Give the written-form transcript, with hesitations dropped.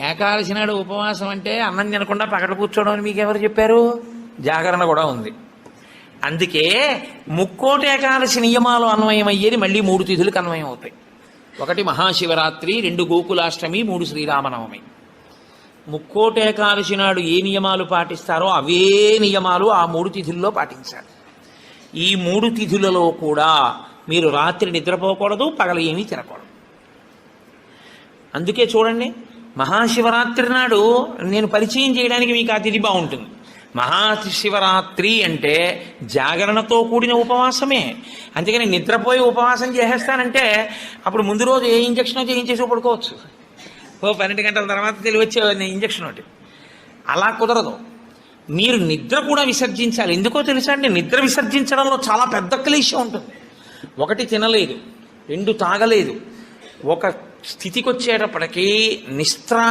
ఏకాదశి నాడు ఉపవాసం అంటే అన్నం తినకుండా పగట కూర్చోవడం అని మీకు ఎవరు చెప్పారు? జాగరణ కూడా ఉంది. అందుకే ముక్కోటి ఏకాదశి నియమాలు అన్వయమయ్యేది మళ్ళీ 3 తిథులకు అన్వయం అవుతాయి. 1 మహాశివరాత్రి, 2 గోకులాష్టమి, 3 శ్రీరామనవమి. ముక్కోటి ఏకాదశి నాడు ఏ నియమాలు పాటిస్తారో అవే నియమాలు ఆ 3 తిథుల్లో పాటించాలి. ఈ 3 తిథులలో కూడా మీరు రాత్రి నిద్రపోకూడదు, పగలు ఏమీ తినకూడదు. అందుకే చూడండి, మహాశివరాత్రి నాడు నేను పరిచయం చేయడానికి మీకు ఆ తిథి బాగుంటుంది. మహాశివరాత్రి అంటే జాగరణతో కూడిన ఉపవాసమే. అందుకని నిద్రపోయి ఉపవాసం చేసేస్తానంటే అప్పుడు ముందు రోజు ఏ ఇంజక్షనో చేయించేసి పడుకోవచ్చు. 12 గంటల తర్వాత తెలివచ్చే ఇంజక్షన్ ఒకటి. అలా కుదరదు. మీరు నిద్ర కూడా విసర్జించాలి. ఎందుకో తెలుసా అండి, నిద్ర విసర్జించడంలో చాలా పెద్ద క్లేశం ఉంటుంది. 1 తినలేదు, 2 తాగలేదు, ఒక స్థితికి వచ్చేటప్పటికీ